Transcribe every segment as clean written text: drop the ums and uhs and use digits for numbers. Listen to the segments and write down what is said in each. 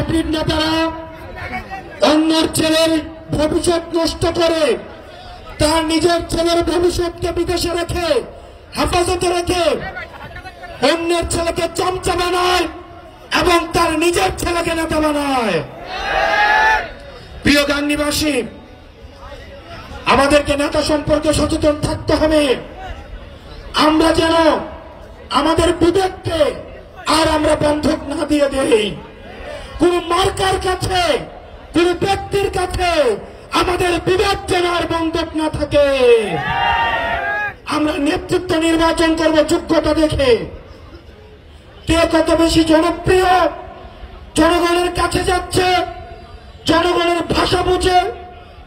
Hybrid নেতারা অন্যের ছেলের ভবিষ্যৎ নষ্ট করে তার নিজের ছেলের ভবিষ্যৎকে বিদেশে রেখে হেফাজতে রেখে অন্যের ছেলেকে চামচা বানায় এবং তার নিজের ছেলেকে নেতা বানায়। প্রিয় গাংনীবাসী, আমাদেরকে নেতা সম্পর্কে সচেতন থাকতে হবে। আমরা যেন আমাদের বিবেককে আর আমরা বন্ধক না দিয়ে দেই। কোন মার্কার কাছে, কোন ব্যক্তির কাছে আমাদের বিবেক যেন আর বন্ধক না থাকে। আমরা নেতৃত্ব নির্বাচন করব যোগ্যতা দেখে, কে কত বেশি জনপ্রিয়, জনগণের কাছে যাচ্ছে, জনগণের ভাষা বুঝে,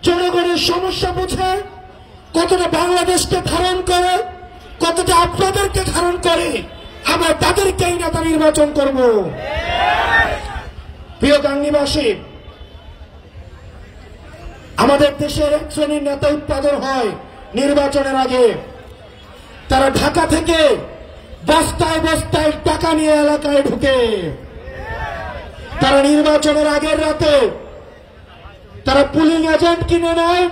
জনগণের সমস্যা বুঝে, কতটা বাংলাদেশকে ধারণ করে, কতটা আপনাদেরকে ধারণ করে, আমরা তাদেরকেই নেতা নির্বাচন করব। প্রিয় গাংনীবাসী, আমাদের দেশের এক শ্রেণীর নেতা উৎপাদন হয় নির্বাচনের আগে। তারা ঢাকা থেকে বস্তায় বস্তায় টাকা নিয়ে এলাকায় ঢুকে, তারা নির্বাচনের আগের রাতে তারা পুলিং এজেন্ট কিনে নেয়,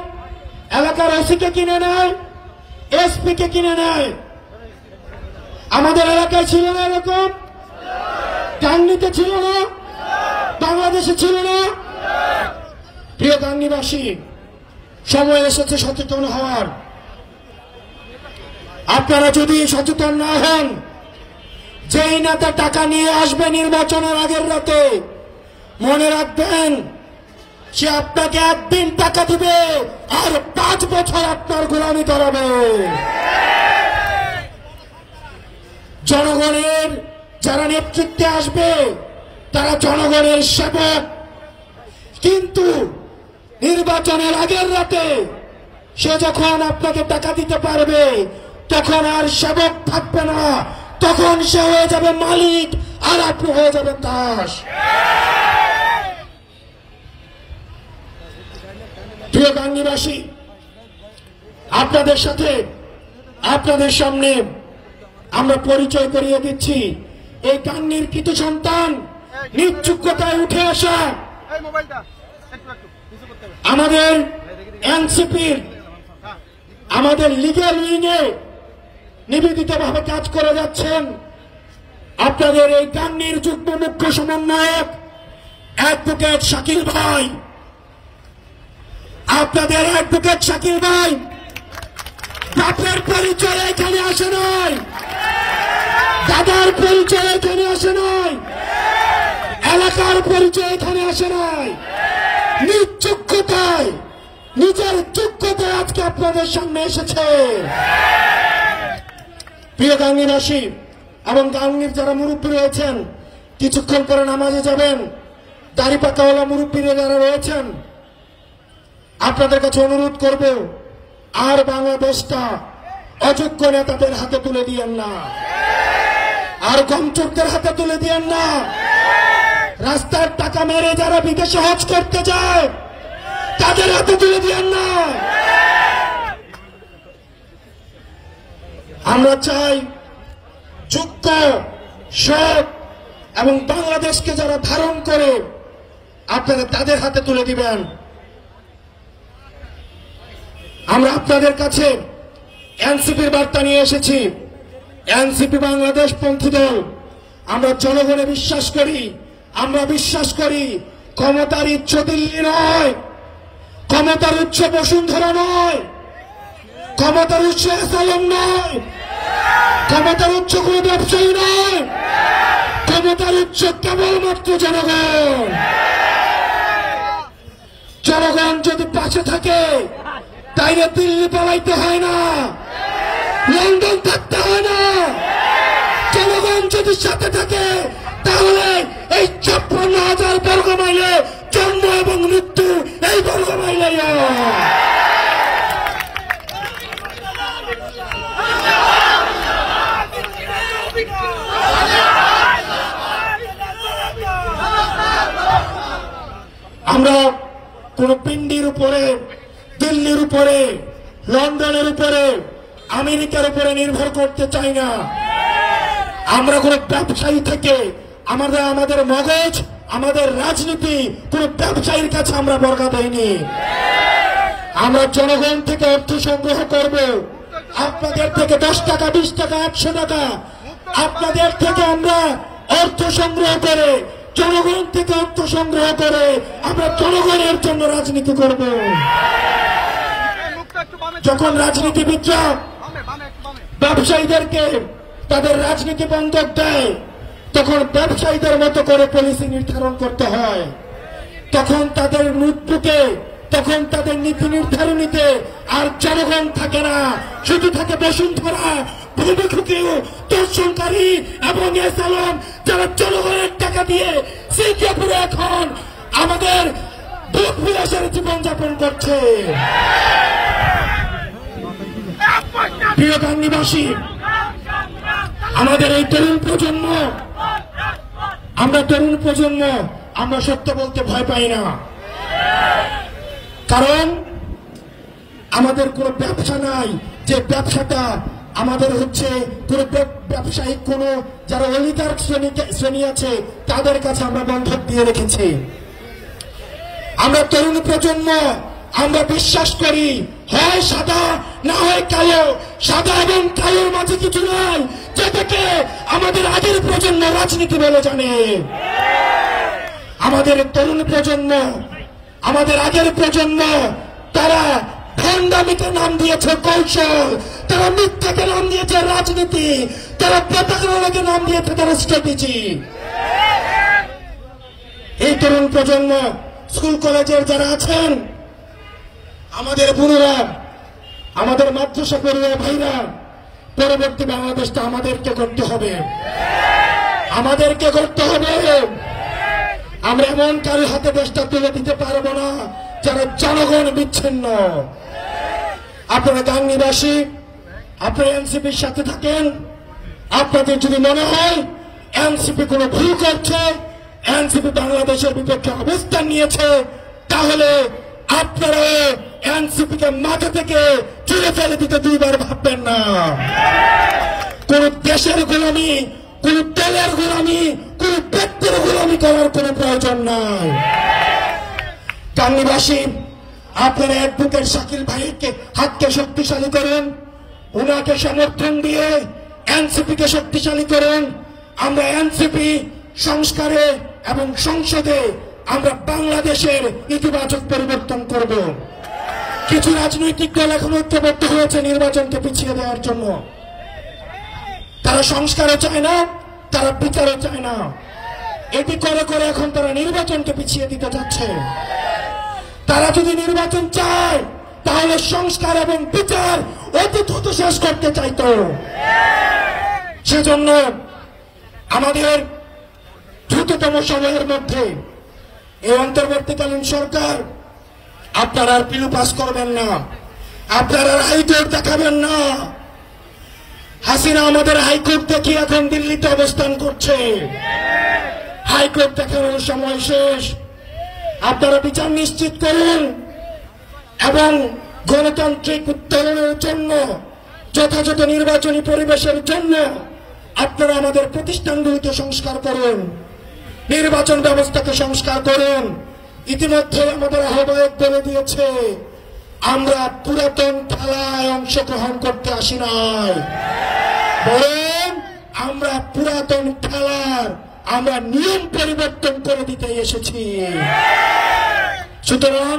এলাকার ওসিকে কিনে নেয়, এসপি কে কিনে নেয়। আমাদের এলাকায় ছিল না এরকম? গাংনীতে ছিল না? বাংলাদেশে ছিল না? প্রিয় গাংনীবাসী, সময় এসেছে সচেতন হওয়ার। আপনারা যদি সচেতন না হন, যেই নেতা টাকা নিয়ে আসবে নির্বাচনের আগের রাতে, মনে রাখবেন সে আপনাকে একদিন টাকা দিবে আর 5 বছর আপনার গোলামি করাবে। জনগণের যারা নেতৃত্বে আসবে তারা জনগণের সেবক, কিন্তু নির্বাচনের আগের রাতে সে যখন আপনাকে টাকা দিতে পারবে তখন আর সেবক থাকবে না, তখন সে হয়ে যাবে মালিক আর আপনি হয়ে যাবেন দাস। প্রিয় গাংনীবাসী, আপনাদের সাথে আপনাদের সামনে আমরা পরিচয় করিয়ে দিচ্ছি এই গাংনীর কৃত সন্তান, নিজ যোগ্যতায় উঠে আসা আমাদের এনসিপির, আমাদের লিগ্যাল উইংয়ে নিবেদিতভাবে কাজ করে যাচ্ছেন আপনাদের এই গাংনীর যুগ্ম মুখ্য সমন্বয়ক অ্যাডভোকেট শাকিল ভাই। আপনাদের অ্যাডভোকেট শাকিল ভাই বাপের পরিচয় এখানে আসে নাই, দাদার পরিচয় এখানে আসে নাই, এলাকার পরিচয় এখানে আসে নাই, নিজ যোগ্যতায়, নিজের যোগ্যতায় আজকে আপনাদের সামনে এসেছে। প্রিয় গাংনীবাসী এবং গাংনীর যারা মুরব্বী রয়েছেন, কিছুক্ষণ পরে নামাজে যাবেন, দাড়ি পাকাওয়ালা মুরব্বীরা যারা রয়েছেন, আপনাদের কাছে অনুরোধ করব, আর বাংলাদেশটা অযোগ্য নেতাদের হাতে তুলে দিয়েন না, আর গমচোরদের হাতে তুলে দিয়েন না। রাস্তার টাকা মেরে যারা বিদেশে হজ করতে যায় তাদের হাতে তুলে দিয়েন না। আমরা চাই যোগ্য, সৎ এবং বাংলাদেশকে যারা ধারণ করে আপনারা তাদের হাতে তুলে দিবেন। আমরা আপনাদের কাছে এনসিপির বার্তা নিয়ে এসেছি। এনসিপি বাংলাদেশ পন্থী দল। আমরা জনগণে বিশ্বাস করি, আমরা বিশ্বাস করি ক্ষমতার উচ্চ দিল্লি নয়, ক্ষমতার উচ্চ বসুন্ধরা নয়, ক্ষমতার উচ্চ এসালম নয়, ক্ষমতার উচ্চ কোন ব্যবসায়ী নয়, ক্ষমতার উচ্চ কেবলমাত্র জনগণ। জনগণ যদি পাশে থাকে তাইলে দিল্লি পালাইতে হয় না, লন্ডন থাকতে হয় না। জনগণ যদি সাথে থাকে তাহলে এই 56,000 বর্গ মাইলে জন্ম এবং মৃত্যু এই বর্গ মাইলে। আমরা কোন পিন্ডির উপরে, দিল্লির উপরে, লন্ডনের উপরে, আমেরিকার উপরে নির্ভর করতে চাই না। আমরা কোন ব্যবসায়ী থেকে আমাদের মগজ আমাদের রাজনীতি কোন ব্যবসায়ীর কাছে আমরা বর্গা দেইনি। আমরা জনগণ থেকে অর্থ সংগ্রহ করব, আপনাদের থেকে 10 টাকা 20 টাকা 100 টাকা আপনাদের থেকে আমরা অর্থ সংগ্রহ করে, জনগণ থেকে অর্থ সংগ্রহ করে আমরা জনগণের জন্য রাজনীতি করব। যখন রাজনীতিবিদরা ব্যবসায়ীদেরকে তাদের রাজনীতি বন্ধক দেয়, তখন ব্যবসায়ীদের মতো করে পলিসি নির্ধারণ করতে হয়। তখন তাদের নোটবুকে, তখন তাদের নীতি নির্ধারণীতে আর জনগণ থাকে না, শুধু থাকে বসুন্ধরা, ভূমিখুকিও, দর্শনকারী এবং এসালাম, যারা জনগণের টাকা দিয়ে সিঙ্গাপুরে এখন আমাদের ভোগ বিলাসের জীবনযাপন করছে। প্রিয় গাংনীবাসী, আমাদের এই তরুণ প্রজন্ম, আমরা সত্য বলতে ভয় পাই না। কারণ আমাদের কোন ব্যবসা নাই, যে ব্যবসাটা আমাদের হচ্ছে কোন ব্যবসায়িক কোন যারা অলিগার্ক শ্রেণী আছে তাদের কাছে আমরা বন্ধক দিয়ে রেখেছি। আমরা তরুণ প্রজন্ম, আমরা বিশ্বাস করি হয় সাদা না হয় কালো, সাদা এবং কালোর মাঝে কিছু নাই, যেটাকে আমাদের আগের প্রজন্ম রাজনীতি বলে জানে। আমাদের তরুণ প্রজন্ম, আমাদের আগের প্রজন্ম, তারা ভণ্ডামিকে নাম দিয়েছে কৌশল, তারা মিথ্যাকে নাম দিয়েছে রাজনীতি, তারা প্রতারণাকে নাম দিয়েছে তারা স্ট্র্যাটেজি। এই তরুণ প্রজন্ম, স্কুল কলেজের যারা আছেন, আমাদের বোনেরা, আমাদের মাদ্রাসা পড়ুয়া ভাইরা, পরবর্তী বাংলাদেশটা আমাদেরকে করতে হবে, আমাদেরকে করতে হবে। আমরা এমন কারো হাতে দেশটা তুলে দিতে পারবো না যারা জনগণ বিচ্ছিন্ন। আপনারা গাংনীবাসী, আপনারা এনসিপির সাথে থাকেন। আপনাদের যদি মনে হয় এনসিপি কোনো ভুল করছে, এনসিপি বাংলাদেশের বিপক্ষে অবস্থান নিয়েছে, তাহলে আপনারা এনসিপি কে মাথা থেকে চুরে ফেলে দিতে দুইবার ভাববেন না। কোন দেশের গোলামি, কোন দলের গোলামি, কোন ব্যক্তির গোলামি করার কোন প্রয়োজন নাই। গাংনীবাসী, আপনারা অ্যাডভোকেট শাকিল ভাইকে হাতকে শক্তিশালী করুন, উনাকে সমর্থন দিয়ে এনসিপি কে শক্তিশালী করুন। আমরা এনসিপি সংস্কারে এবং সংসদে আমরা বাংলাদেশের ইতিবাচক পরিবর্তন করব। কিছু রাজনৈতিক দল এখন ঐক্যবদ্ধ হয়েছে নির্বাচনকে পিছিয়ে দেওয়ার জন্য। তারা সংস্কারও চায় না, তারা বিচারও চায় না। এটি করে করে এখন তারা নির্বাচনকে পিছিয়ে দিতে যাচ্ছে। তারা যদি নির্বাচন চায় তাহলে সংস্কার এবং বিচার অতি দ্রুত শেষ করতে চাইতো। সেজন্য আমাদের দ্রুততম সময়ের মধ্যে এই অন্তর্বর্তীকালীন সরকার, আপনারা আর পিলু পাস করবেন না, আপনারা আর হাইকোর্ট দেখাবেন না। হাসিনা আমাদের হাইকোর্ট দেখিয়ে এখন দিল্লিতে অবস্থান করছে। হাইকোর্ট দেখানোর সময় শেষ। আপনারা বিচার নিশ্চিত করুন এবং গণতান্ত্রিক উত্তরণের জন্য, যথাযথ নির্বাচনী পরিবেশের জন্য আপনারা আমাদের প্রতিষ্ঠানগুলিতে সংস্কার করুন, নির্বাচন ব্যবস্থাকে সংস্কার করুন। ইতিমধ্যে আমাদের আহ্বায়ক বলে দিয়েছে, আমরা পুরাতন খেলায় অংশগ্রহণ করতে আসি নাই, বরং আমরা পুরাতন খেলার আমরা নিয়ম পরিবর্তন করে দিতে এসেছি। সুতরাং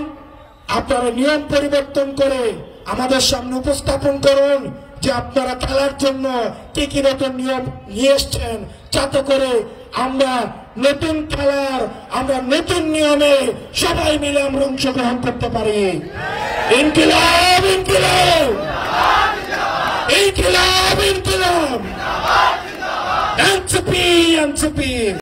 আপনারা নিয়ম পরিবর্তন করে আমাদের সামনে উপস্থাপন করুন যে আপনারা খেলার জন্য কি কি নতুন নিয়ম নিয়ে এসছেন, যাতে করে আমরা নতুন খেলার, আমরা নতুন নিয়মে সবাই মিলে আমরা অংশগ্রহণ করতে পারি। ইনকিলাব, ইনকিলাব, ইনকিলাব, ইনকিলাব, এনসিপি, এনসিপি।